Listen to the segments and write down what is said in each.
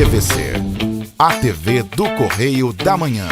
TVC, a TV do Correio da Manhã.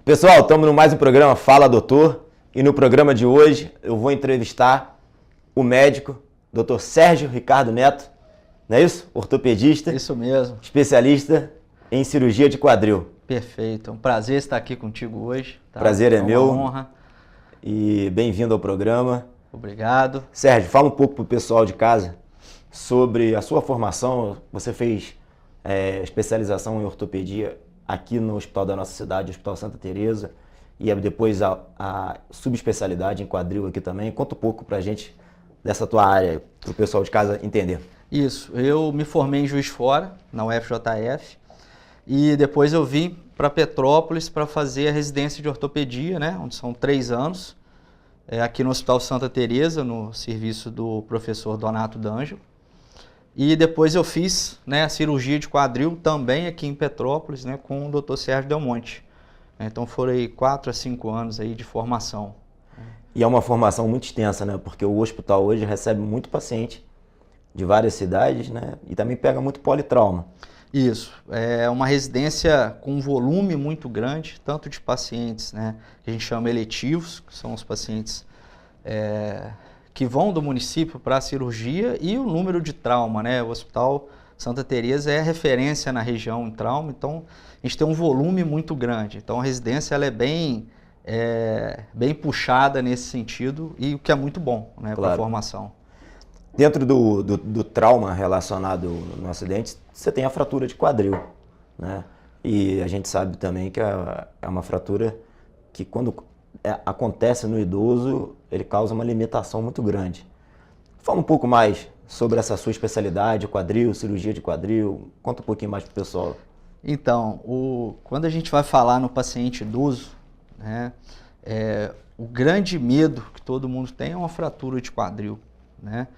Pessoal, estamos no mais um programa Fala Doutor, e no programa de hoje eu vou entrevistar o médico, Dr. Sérgio Ricardo Neto, não é isso? Ortopedista. Isso mesmo. Especialista em cirurgia de quadril. Perfeito, é um prazer estar aqui contigo hoje. Tá? Prazer é meu. Uma honra. E bem-vindo ao programa. Obrigado. Sérgio, fala um pouco para o pessoal de casa sobre a sua formação. Você fez especialização em ortopedia aqui no hospital da nossa cidade, Hospital Santa Teresa, e depois a subespecialidade em quadril aqui também. Conta um pouco pra gente dessa tua área, para o pessoal de casa entender. Isso, eu me formei em Juiz de Fora, na UFJF, e depois eu vim para Petrópolis para fazer a residência de ortopedia, né, onde são 3 anos, aqui no Hospital Santa Teresa, no serviço do professor Donato D'Angelo. E depois eu fiz, né, a cirurgia de quadril também aqui em Petrópolis, né, com o Dr. Sérgio Del Monte. Então foram aí 4 a 5 anos aí de formação. E é uma formação muito extensa, né? Porque o hospital hoje recebe muito paciente de várias cidades, né? E também pega muito politrauma. Isso, é uma residência com um volume muito grande, tanto de pacientes, né, que a gente chama eletivos, que são os pacientes que vão do município para a cirurgia, e o número de trauma, né? O Hospital Santa Teresa é referência na região em trauma, então a gente tem um volume muito grande. Então a residência ela é bem puxada nesse sentido, e o que é muito bom, né, Claro. para a formação. Dentro do trauma relacionado no acidente, você tem a fratura de quadril, né? E a gente sabe também que é uma fratura que quando acontece no idoso, ele causa uma limitação muito grande. Fala um pouco mais sobre essa sua especialidade, quadril, cirurgia de quadril. Conta um pouquinho mais para o pessoal. Então, quando a gente vai falar no paciente idoso, né, o grande medo que todo mundo tem é uma fratura de quadril, né?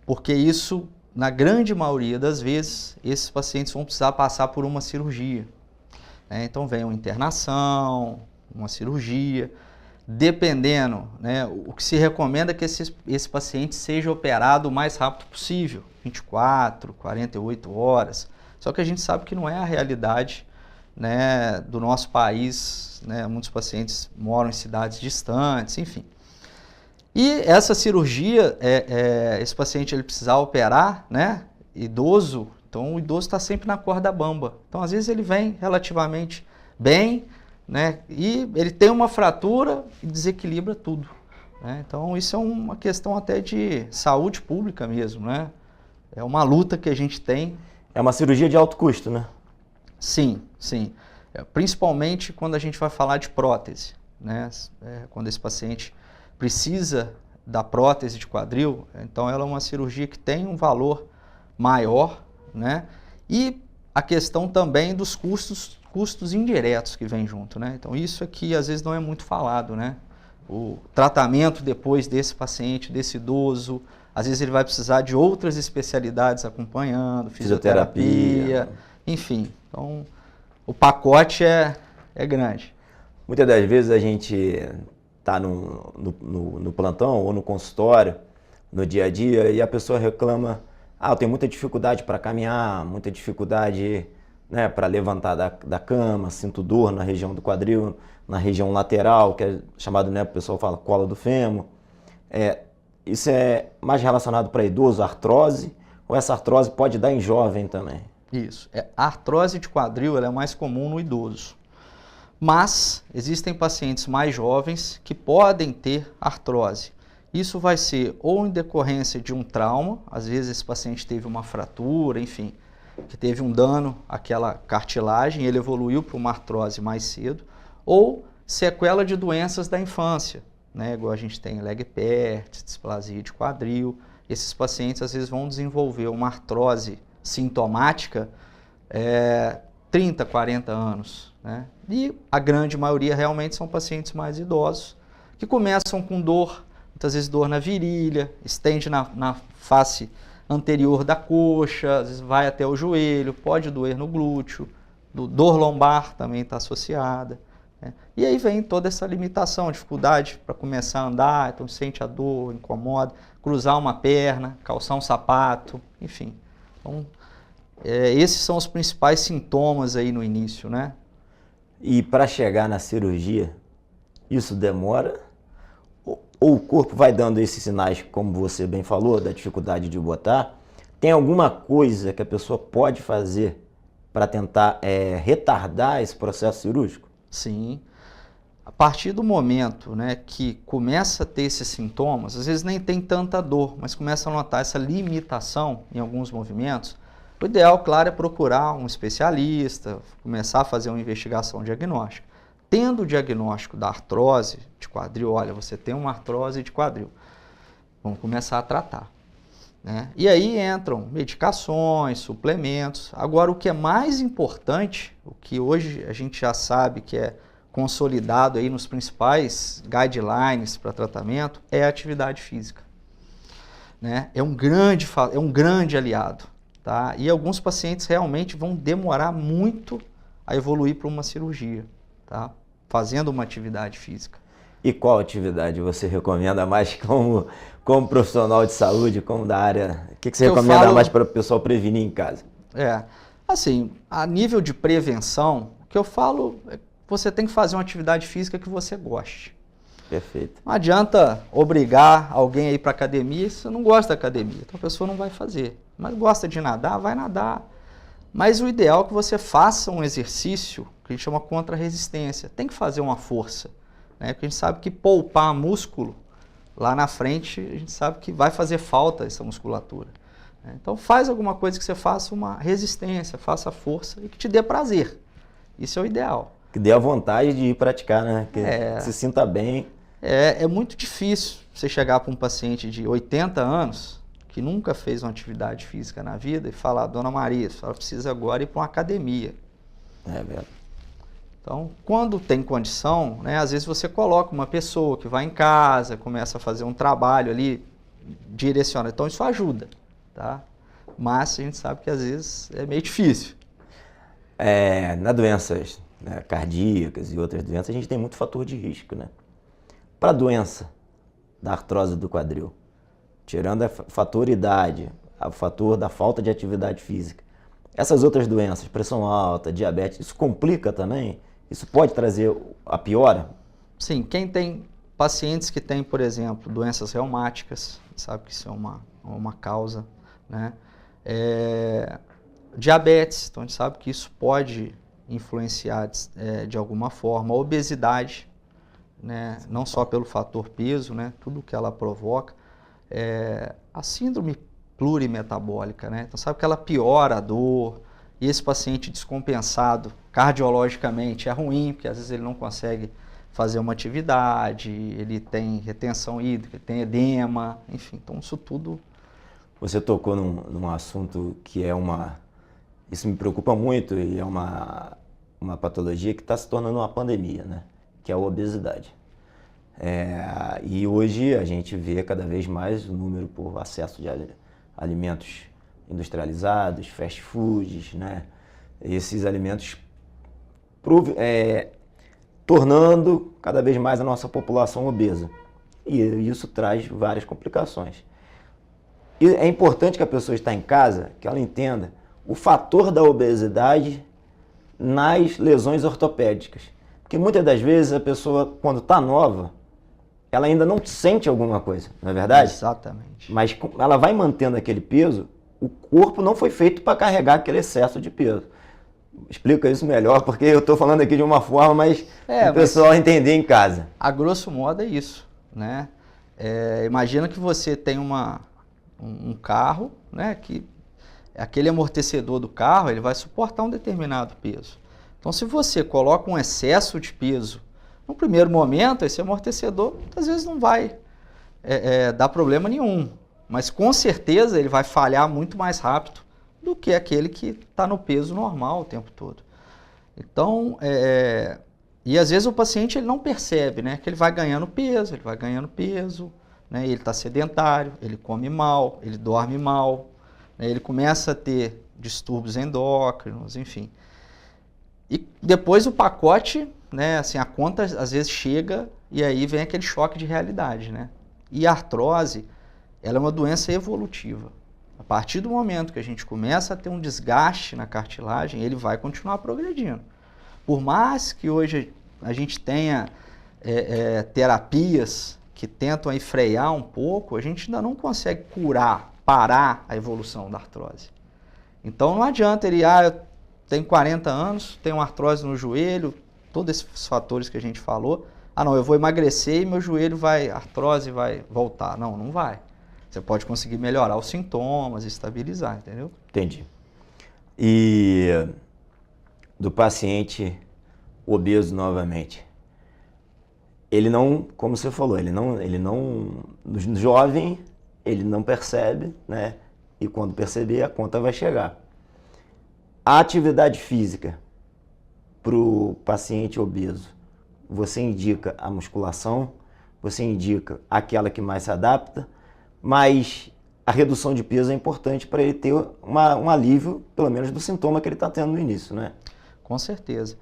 Porque isso, na grande maioria das vezes, esses pacientes vão precisar passar por uma cirurgia, né? Então vem uma internação, uma cirurgia, dependendo, né, o que se recomenda é que esse paciente seja operado o mais rápido possível, 24, 48 horas. Só que a gente sabe que não é a realidade, né, do nosso país, né? Muitos pacientes moram em cidades distantes, enfim. E essa cirurgia, esse paciente ele precisar operar, né, idoso, então o idoso está sempre na corda bamba. Então às vezes ele vem relativamente bem, né, e ele tem uma fratura e desequilibra tudo, né? Então isso é uma questão até de saúde pública mesmo, né? É uma luta que a gente tem. É uma cirurgia de alto custo, né? Sim, sim. Principalmente quando a gente vai falar de prótese, né? Quando esse paciente precisa da prótese de quadril, então ela é uma cirurgia que tem um valor maior, né? E a questão também dos custos indiretos que vem junto, né? Então isso aqui às vezes não é muito falado, né? O tratamento depois desse paciente, desse idoso, às vezes ele vai precisar de outras especialidades acompanhando, fisioterapia, enfim. Então o pacote é grande. Muitas das vezes a gente está no plantão ou no consultório, no dia a dia, e a pessoa reclama: eu tenho muita dificuldade para caminhar, muita dificuldade, né, para levantar da cama, sinto dor na região do quadril, na região lateral, que é chamado, né, o pessoal fala cola do fêmur. Isso é mais relacionado para idoso, artrose, ou essa artrose pode dar em jovem também? Isso. A artrose de quadril ela é mais comum no idoso. Mas existem pacientes mais jovens que podem ter artrose. Isso vai ser ou em decorrência de um trauma, às vezes esse paciente teve uma fratura, enfim, que teve um dano àquela cartilagem, ele evoluiu para uma artrose mais cedo, ou sequela de doenças da infância, né? Igual a gente tem Legg-Pertz, displasia de quadril. Esses pacientes às vezes vão desenvolver uma artrose sintomática 30, 40 anos, né? E a grande maioria realmente são pacientes mais idosos, que começam com dor, muitas vezes dor na virilha, estende na face anterior da coxa, às vezes vai até o joelho, pode doer no glúteo, dor lombar também está associada, né? E aí vem toda essa limitação, dificuldade para começar a andar, então sente a dor, incomoda, cruzar uma perna, calçar um sapato, enfim. Então, esses são os principais sintomas aí no início, né? E para chegar na cirurgia, isso demora? Ou o corpo vai dando esses sinais, como você bem falou, da dificuldade de botar? Tem alguma coisa que a pessoa pode fazer para tentar retardar esse processo cirúrgico? Sim. A partir do momento, né, que começa a ter esses sintomas, às vezes nem tem tanta dor, mas começa a notar essa limitação em alguns movimentos, o ideal, claro, é procurar um especialista, começar a fazer uma investigação diagnóstica. Tendo o diagnóstico da artrose de quadril, olha, você tem uma artrose de quadril, vamos começar a tratar, né? E aí entram medicações, suplementos. Agora, o que é mais importante, o que hoje a gente já sabe que é consolidado aí nos principais guidelines para tratamento, é a atividade física, né? É um grande aliado, tá? E alguns pacientes realmente vão demorar muito a evoluir para uma cirurgia, tá? Fazendo uma atividade física. E qual atividade você recomenda mais como profissional de saúde, como da área? O que você recomenda mais para o pessoal prevenir em casa? Assim, a nível de prevenção, o que eu falo é que você tem que fazer uma atividade física que você goste. Perfeito. Não adianta obrigar alguém a ir para academia se você não gosta da academia. Então a pessoa não vai fazer. Mas gosta de nadar, vai nadar. Mas o ideal é que você faça um exercício que a gente chama contra-resistência. Tem que fazer uma força, né? Porque a gente sabe que poupar músculo, lá na frente, a gente sabe que vai fazer falta essa musculatura, né? Então faz alguma coisa que você faça uma resistência, faça força e que te dê prazer. Isso é o ideal. Que dê a vontade de ir praticar, né? Que se sinta bem. É muito difícil você chegar para um paciente de 80 anos que nunca fez uma atividade física na vida e falar, Dona Maria, a senhora precisa agora ir para uma academia. É verdade. Então, quando tem condição, né, às vezes você coloca uma pessoa que vai em casa, começa a fazer um trabalho ali, direciona. Então, isso ajuda, tá? Mas a gente sabe que às vezes é meio difícil. Nas doenças, né, cardíacas e outras doenças, a gente tem muito fator de risco, né? Para a doença da artrose do quadril, tirando a fator idade, o fator da falta de atividade física, essas outras doenças, pressão alta, diabetes, isso complica também? Isso pode trazer a piora? Sim, quem tem pacientes que têm, por exemplo, doenças reumáticas, sabe que isso é uma causa, né? Diabetes, então a gente sabe que isso pode influenciar de alguma forma. A obesidade, né? Não só pelo fator peso, né? Tudo que ela provoca. A síndrome plurimetabólica, né? Então sabe que ela piora a dor, e esse paciente descompensado cardiologicamente é ruim, porque às vezes ele não consegue fazer uma atividade, ele tem retenção hídrica, ele tem edema, enfim, então isso tudo... Você tocou num assunto que isso me preocupa muito e é uma patologia que está se tornando uma pandemia, né? Que é a obesidade. E hoje a gente vê cada vez mais o número por acesso de alimentos industrializados, fast foods, né? Esses alimentos tornando cada vez mais a nossa população obesa. E isso traz várias complicações. E é importante que a pessoa está em casa, que ela entenda o fator da obesidade nas lesões ortopédicas. Porque muitas das vezes a pessoa, quando está nova, ela ainda não sente alguma coisa, não é verdade? Exatamente. Mas ela vai mantendo aquele peso, o corpo não foi feito para carregar aquele excesso de peso. Explica isso melhor, porque eu estou falando aqui de uma forma, mas o pessoal entender em casa. A grosso modo é isso, né? Imagina que você tem um carro, né? Que aquele amortecedor do carro, ele vai suportar um determinado peso. Então, se você coloca um excesso de peso, no primeiro momento, esse amortecedor, às vezes não vai dar problema nenhum. Mas, com certeza, ele vai falhar muito mais rápido do que aquele que está no peso normal o tempo todo. Então, e às vezes o paciente ele não percebe, né, que ele vai ganhando peso, né, ele está sedentário, ele come mal, ele dorme mal, né, ele começa a ter distúrbios endócrinos, enfim. E depois o pacote, né, assim, a conta às vezes chega e aí vem aquele choque de realidade, né? E a artrose, ela é uma doença evolutiva. A partir do momento que a gente começa a ter um desgaste na cartilagem, ele vai continuar progredindo. Por mais que hoje a gente tenha terapias que tentam aí frear um pouco, a gente ainda não consegue parar a evolução da artrose. Então não adianta ele, eu tenho 40 anos, tenho uma artrose no joelho, todos esses fatores que a gente falou, não, eu vou emagrecer e meu joelho a artrose vai voltar. Não, não vai. Você pode conseguir melhorar os sintomas, estabilizar, entendeu? Entendi. E do paciente obeso novamente, ele não, como você falou, no jovem, ele não percebe, né? E quando perceber, a conta vai chegar. A atividade física para o paciente obeso, você indica a musculação, você indica aquela que mais se adapta, mas a redução de peso é importante para ele ter um alívio, pelo menos do sintoma que ele está tendo no início, né? Com certeza.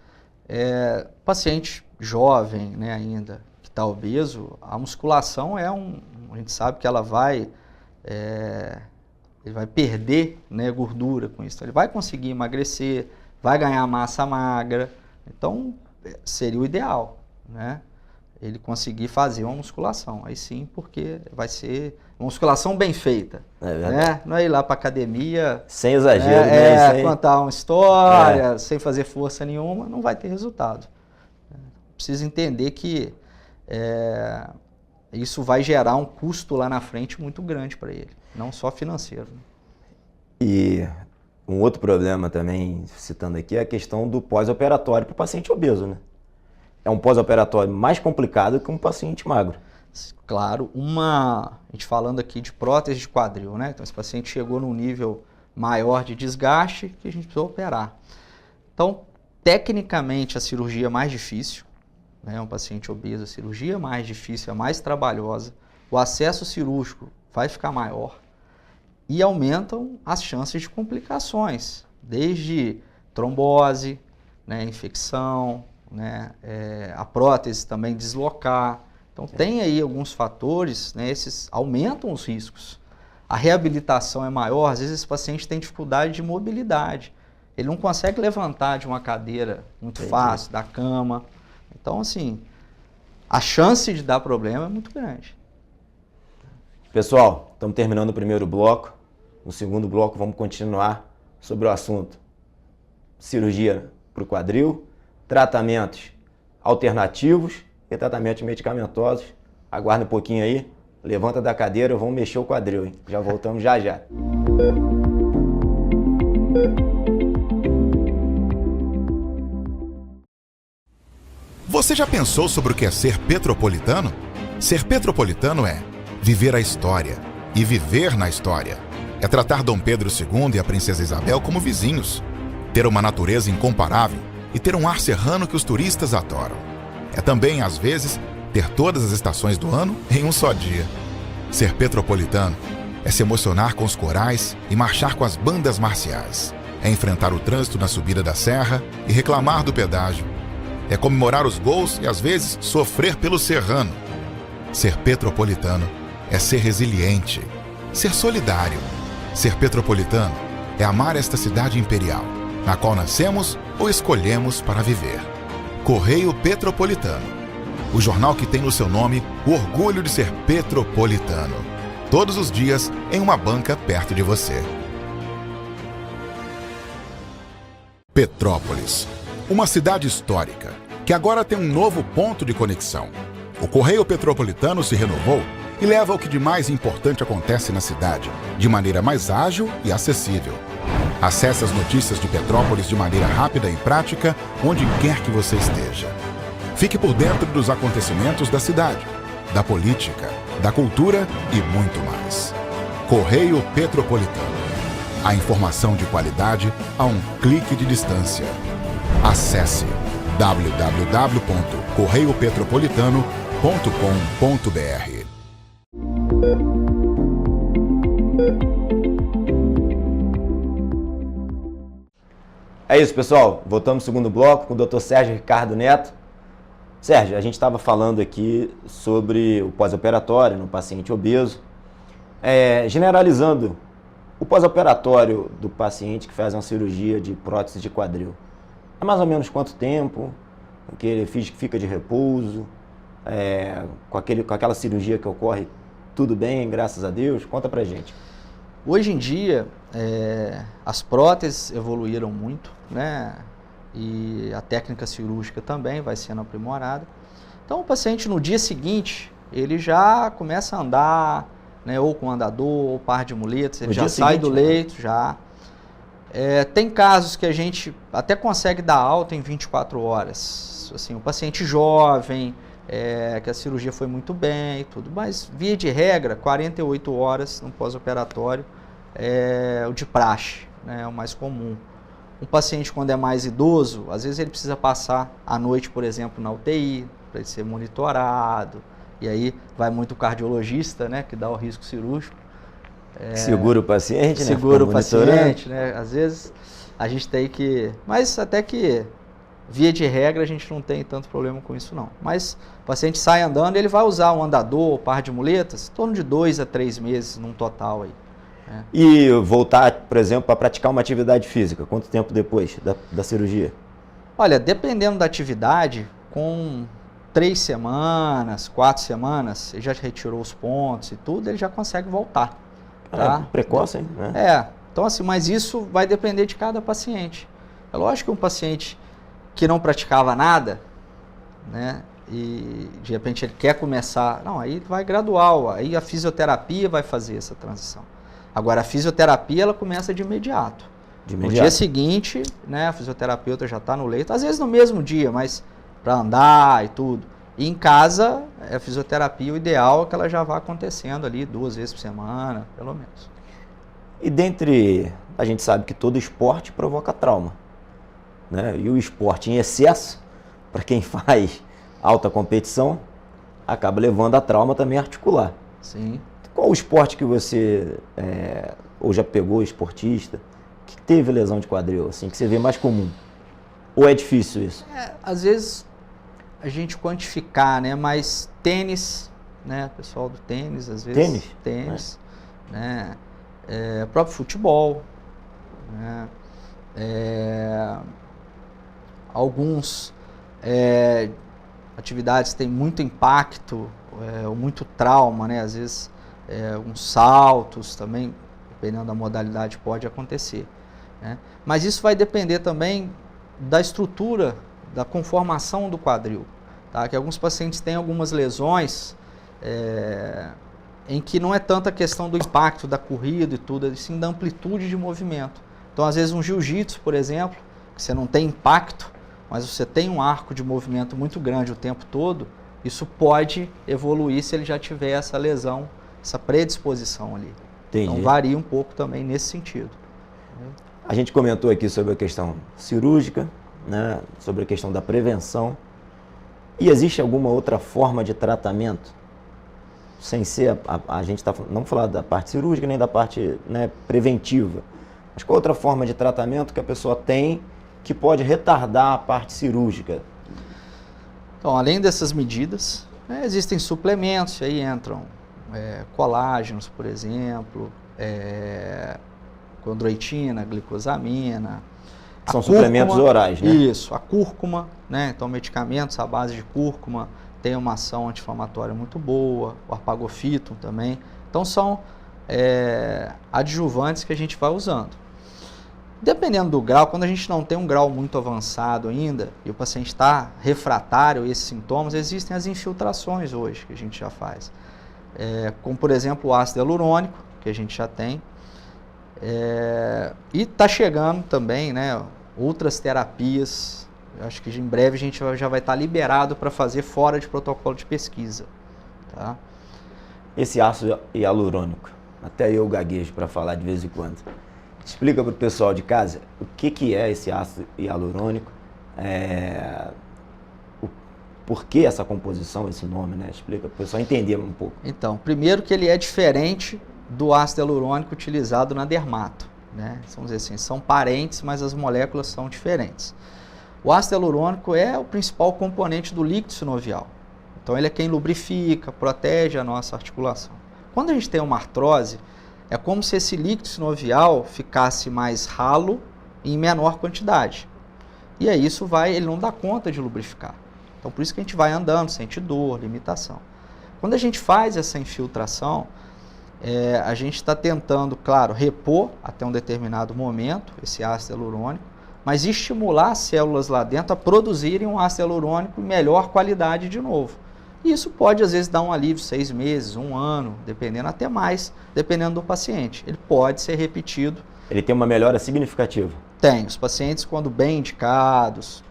Paciente jovem, né, ainda, que está obeso, a musculação a gente sabe que ele vai perder, né, gordura com isso. Então, ele vai conseguir emagrecer, vai ganhar massa magra. Então, seria o ideal, né? Ele conseguir fazer uma musculação. Aí sim, porque vai ser uma musculação bem feita. Né? Não é ir lá para academia... Sem exagero, né? Sem contar uma história, sem fazer força nenhuma, não vai ter resultado. Precisa entender que isso vai gerar um custo lá na frente muito grande para ele, não só financeiro. E um outro problema também, citando aqui, é a questão do pós-operatório para o paciente obeso, né? É um pós-operatório mais complicado que um paciente magro. Claro, a gente falando aqui de prótese de quadril, né? Então esse paciente chegou num nível maior de desgaste que a gente precisou operar. Então, tecnicamente, a cirurgia é mais difícil, né? Um paciente obeso, a cirurgia é mais difícil, é mais trabalhosa, o acesso cirúrgico vai ficar maior e aumentam as chances de complicações, desde trombose, né, infecção, né, a prótese também deslocar. Então tem aí alguns fatores, né, esses aumentam os riscos. A reabilitação é maior, às vezes esse paciente tem dificuldade de mobilidade. Ele não consegue levantar de uma cadeira muito fácil, da cama. Então, assim, a chance de dar problema é muito grande. Pessoal, estamos terminando o primeiro bloco. No segundo bloco vamos continuar sobre o assunto cirurgia para o quadril, tratamentos alternativos e tratamentos medicamentosos. Aguarda um pouquinho aí, levanta da cadeira, vamos mexer o quadril, hein? Já voltamos já já. Você já pensou sobre o que é ser petropolitano? Ser petropolitano é viver a história e viver na história. É tratar Dom Pedro II e a Princesa Isabel como vizinhos, ter uma natureza incomparável e ter um ar serrano que os turistas adoram. É também, às vezes, ter todas as estações do ano em um só dia. Ser petropolitano é se emocionar com os corais e marchar com as bandas marciais. É enfrentar o trânsito na subida da serra e reclamar do pedágio. É comemorar os gols e, às vezes, sofrer pelo serrano. Ser petropolitano é ser resiliente, ser solidário. Ser petropolitano é amar esta cidade imperial, na qual nascemos ou escolhemos para viver. Correio Petropolitano, o jornal que tem no seu nome o orgulho de ser petropolitano. Todos os dias em uma banca perto de você. Petrópolis, uma cidade histórica, que agora tem um novo ponto de conexão. O Correio Petropolitano se renovou e leva o que de mais importante acontece na cidade, de maneira mais ágil e acessível. Acesse as notícias de Petrópolis de maneira rápida e prática, onde quer que você esteja. Fique por dentro dos acontecimentos da cidade, da política, da cultura e muito mais. Correio Petropolitano. A informação de qualidade a um clique de distância. Acesse www.correiopetropolitano.com.br. É isso, pessoal. Voltamos ao segundo bloco com o Dr. Sérgio Ricardo Neto. Sérgio, a gente estava falando aqui sobre o pós-operatório no paciente obeso. Generalizando, o pós-operatório do paciente que faz uma cirurgia de prótese de quadril, é mais ou menos quanto tempo que ele fica de repouso, com aquela cirurgia que ocorre, tudo bem, graças a Deus? Conta pra gente. Hoje em dia, as próteses evoluíram muito, né? E a técnica cirúrgica também vai sendo aprimorada. Então, o paciente no dia seguinte, ele já começa a andar, né? Ou com andador, ou par de muletas, ele já sai do leito, já. Tem casos que a gente até consegue dar alta em 24 horas. Assim, o paciente jovem, que a cirurgia foi muito bem e tudo, mas via de regra, 48 horas no pós-operatório é o de praxe, né, é o mais comum. Um paciente quando é mais idoso, às vezes ele precisa passar a noite, por exemplo, na UTI, para ele ser monitorado, e aí vai muito o cardiologista, né, que dá o risco cirúrgico. Segura o paciente, né? Segura o paciente, né? Às vezes a gente tem que... Mas até que, via de regra, a gente não tem tanto problema com isso, não. Mas o paciente sai andando, ele vai usar um andador, par de muletas, em torno de 2 a 3 meses num total aí. E voltar, por exemplo, para praticar uma atividade física, quanto tempo depois da cirurgia? Olha, dependendo da atividade, com 3 semanas, 4 semanas, ele já retirou os pontos e tudo, ele já consegue voltar. Tá? Precoce, hein? Né? Então assim, mas isso vai depender de cada paciente. É lógico que um paciente que não praticava nada, né, e de repente ele quer começar, não, aí vai gradual, aí a fisioterapia vai fazer essa transição. Agora a fisioterapia, ela começa de imediato. No dia seguinte, né, a fisioterapeuta já está no leito, às vezes no mesmo dia, mas para andar e tudo. E em casa, a fisioterapia, o ideal é que ela já vá acontecendo ali 2 vezes por semana, pelo menos. E a gente sabe que todo esporte provoca trauma, né? E o esporte em excesso, para quem faz alta competição, acaba levando a trauma também articular. Sim. Qual o esporte que você, ou já pegou esportista, que teve lesão de quadril, assim, que você vê mais comum? Ou é difícil isso? Às vezes a gente quantificar, né? Mas tênis, né? Pessoal do tênis, às vezes. Tênis, né? Próprio futebol, né? Alguns atividades têm muito impacto, ou muito trauma, né? Às vezes uns saltos também, dependendo da modalidade, pode acontecer, né? Mas isso vai depender também da estrutura, da conformação do quadril, tá? Que alguns pacientes têm algumas lesões em que não é tanta a questão do impacto da corrida e tudo, sim da amplitude de movimento. Então, às vezes, um jiu-jitsu, por exemplo, que você não tem impacto, mas você tem um arco de movimento muito grande o tempo todo, isso pode evoluir se ele já tiver essa lesão, essa predisposição ali. Entendi. Então, varia um pouco também nesse sentido. A gente comentou aqui sobre a questão cirúrgica, né, sobre a questão da prevenção. E existe alguma outra forma de tratamento? Sem ser, a gente não falar da parte cirúrgica nem da parte, né, preventiva. Mas qual outra forma de tratamento que a pessoa tem que pode retardar a parte cirúrgica? Então, além dessas medidas, né, existem suplementos, aí entram colágenos, por exemplo, condroitina, glicosamina. São suplementos orais, né? Isso, a cúrcuma, né? Então, medicamentos à base de cúrcuma tem uma ação anti-inflamatória muito boa, o arpagofito também. Então, são adjuvantes que a gente vai usando. Dependendo do grau, quando a gente não tem um grau muito avançado ainda e o paciente está refratário a esses sintomas, existem as infiltrações hoje que a gente já faz. Como, por exemplo, o ácido hialurônico, que a gente já tem. E está chegando também, né, outras terapias. Eu acho que em breve a gente já vai estar liberado para fazer fora de protocolo de pesquisa. Tá? Esse ácido hialurônico, até eu gaguejo para falar de vez em quando. Explica para o pessoal de casa o que é esse ácido hialurônico, por que essa composição, esse nome, né? Explica para o pessoal entender um pouco. Então, primeiro que ele é diferente do ácido hialurônico utilizado na dermato, né? Vamos dizer assim, são parentes, mas as moléculas são diferentes. O ácido hialurônico é o principal componente do líquido sinovial. Então, ele é quem lubrifica, protege a nossa articulação. Quando a gente tem uma artrose, é como se esse líquido sinovial ficasse mais ralo e em menor quantidade. E aí ele não dá conta de lubrificar. Então, por isso que a gente vai andando, sente dor, limitação. Quando a gente faz essa infiltração, a gente está tentando, claro, repor até um determinado momento esse ácido hialurônico, mas estimular as células lá dentro a produzirem um ácido hialurônico de melhor qualidade de novo. E isso pode, às vezes, dar um alívio 6 meses, 1 ano, dependendo, até mais, dependendo do paciente. Ele pode ser repetido. Ele tem uma melhora significativa? Tem. Os pacientes, quando bem indicados,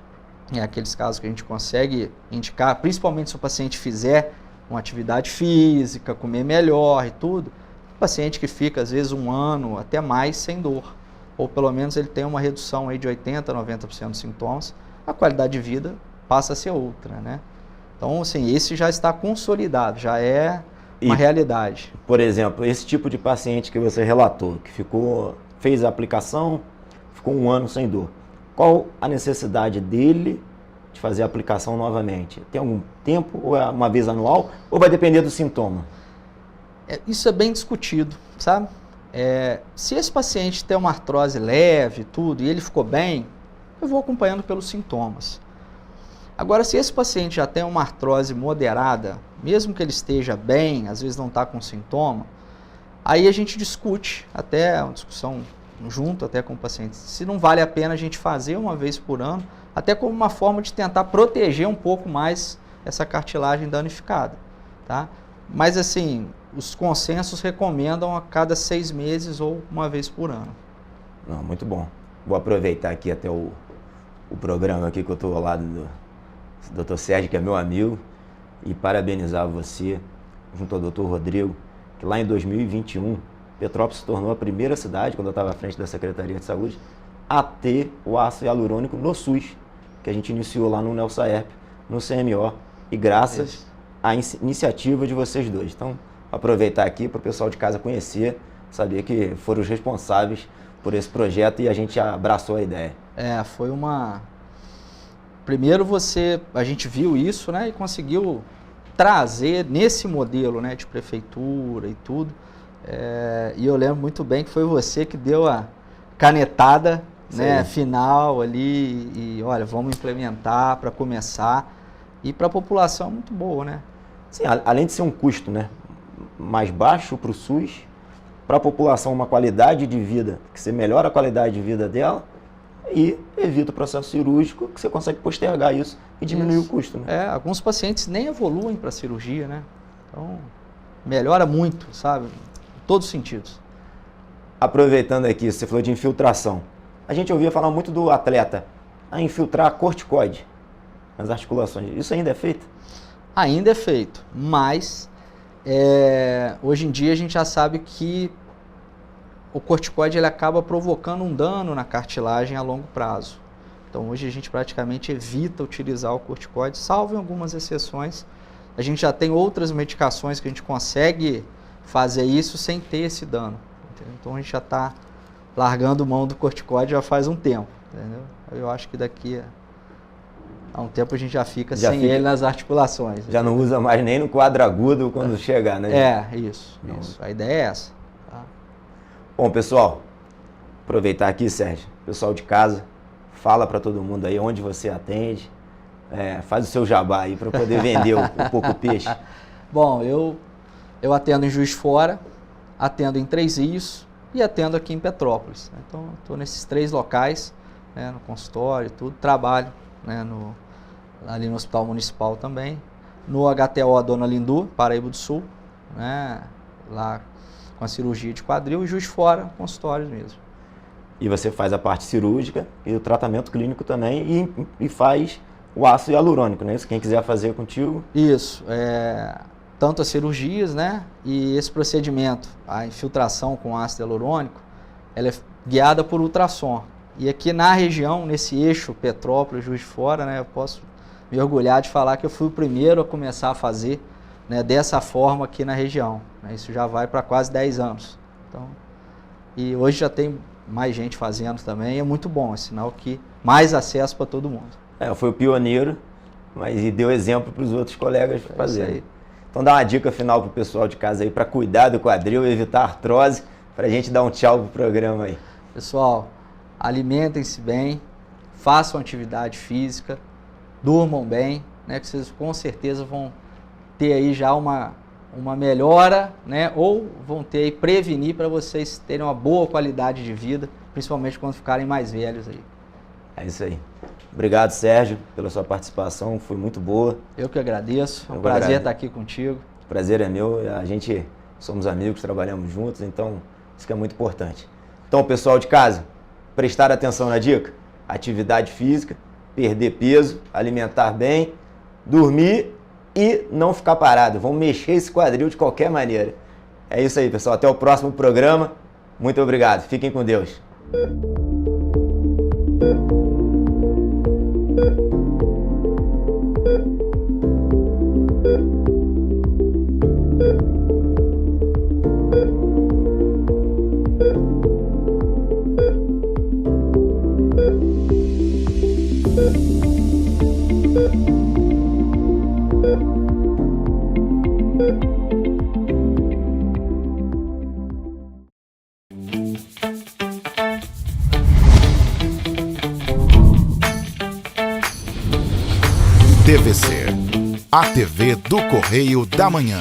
aqueles casos que a gente consegue indicar, principalmente se o paciente fizer uma atividade física, comer melhor e tudo, o paciente que fica, às vezes, 1 ano, até mais, sem dor. Ou pelo menos ele tem uma redução aí de 80% a 90% dos sintomas, a qualidade de vida passa a ser outra, né? Então, assim, esse já está consolidado, já é uma realidade. Por exemplo, esse tipo de paciente que você relatou, que fez a aplicação, ficou 1 ano sem dor. Qual a necessidade dele de fazer a aplicação novamente? Tem algum tempo, ou é uma vez anual, ou vai depender do sintoma? Isso é bem discutido, sabe? Se esse paciente tem uma artrose leve, tudo, e ele ficou bem, eu vou acompanhando pelos sintomas. Agora, se esse paciente já tem uma artrose moderada, mesmo que ele esteja bem, às vezes não está com sintoma, aí a gente discute, até uma discussão junto até com o paciente, se não vale a pena a gente fazer uma vez por ano, até como uma forma de tentar proteger um pouco mais essa cartilagem danificada, tá? Mas assim, os consensos recomendam a cada 6 meses ou uma vez por ano. Não, muito bom. Vou aproveitar aqui até o programa aqui que eu estou ao lado do Dr. Sérgio, que é meu amigo, e parabenizar você, junto ao Dr. Rodrigo, que lá em 2021, Petrópolis se tornou a primeira cidade, quando eu estava à frente da Secretaria de Saúde, a ter o ácido hialurônico no SUS, que a gente iniciou lá no Nelsaerp, no CMO, e graças à iniciativa de vocês dois. Então, aproveitar aqui para o pessoal de casa conhecer, saber que foram os responsáveis por esse projeto e a gente abraçou a ideia. Foi uma... Primeiro a gente viu isso, né, e conseguiu trazer nesse modelo, né, de prefeitura e tudo. E eu lembro muito bem que foi você que deu a canetada, né, final ali, e olha, vamos implementar para começar. E para a população é muito boa, né? Sim, além de ser um custo, né, mais baixo para o SUS, para a população uma qualidade de vida, que você melhora a qualidade de vida dela e evita o processo cirúrgico, que você consegue postergar isso e diminuir o custo, né? Alguns pacientes nem evoluem para a cirurgia, né? Então, melhora muito, sabe? Em todos os sentidos. Aproveitando aqui, você falou de infiltração. A gente ouvia falar muito do atleta a infiltrar corticoide nas articulações. Isso ainda é feito? Ainda é feito, mas hoje em dia a gente já sabe que o corticoide ele acaba provocando um dano na cartilagem a longo prazo. Então hoje a gente praticamente evita utilizar o corticoide, salvo em algumas exceções. A gente já tem outras medicações que a gente consegue fazer isso sem ter esse dano. Entendeu? Então a gente já está largando mão do corticoide já faz um tempo. Entendeu? Eu acho que daqui a um tempo a gente já fica sem ele nas articulações. Já não usa mais nem no quadro agudo quando chegar, né? Isso. A ideia é essa. Tá? Bom, pessoal, aproveitar aqui, Sérgio, pessoal de casa, fala para todo mundo aí onde você atende, faz o seu jabá aí para poder vender um pouco o peixe. Bom, eu atendo em Juiz de Fora, atendo em Três Rios e atendo aqui em Petrópolis. Então, estou nesses 3 locais, né, no consultório e tudo, trabalho, né, ali no Hospital Municipal também, no HTO Dona Lindu, Paraíba do Sul, né, lá com a cirurgia de quadril, e Juiz de Fora, consultórios mesmo. E você faz a parte cirúrgica e o tratamento clínico também e faz o ácido hialurônico, né? Isso, quem quiser fazer contigo. Isso, tanto as cirurgias, né, e esse procedimento, a infiltração com ácido hialurônico, ela é guiada por ultrassom. E aqui na região, nesse eixo Petrópolis, Juiz de Fora, né, eu posso me orgulhar de falar que eu fui o primeiro a começar a fazer, né, dessa forma aqui na região. Né, isso já vai para quase 10 anos. Então, e hoje já tem mais gente fazendo também, é muito bom, é sinal que mais acesso para todo mundo. Eu fui o pioneiro, mas e deu exemplo para os outros colegas fazerem. Então dá uma dica final para o pessoal de casa aí, para cuidar do quadril, evitar artrose, para a gente dar um tchau pro programa aí. Pessoal, alimentem-se bem, façam atividade física, durmam bem, né, que vocês com certeza vão ter aí já uma melhora, né, ou vão ter aí, prevenir para vocês terem uma boa qualidade de vida, principalmente quando ficarem mais velhos aí. É isso aí. Obrigado, Sérgio, pela sua participação, foi muito boa. Eu que agradeço, é um prazer estar aqui contigo. O prazer é meu, a gente somos amigos, trabalhamos juntos, então isso que é muito importante. Então, pessoal de casa, prestar atenção na dica, atividade física, perder peso, alimentar bem, dormir e não ficar parado. Vamos mexer esse quadril de qualquer maneira. É isso aí, pessoal, até o próximo programa. Muito obrigado, fiquem com Deus. TVC, a TV do Correio da Manhã.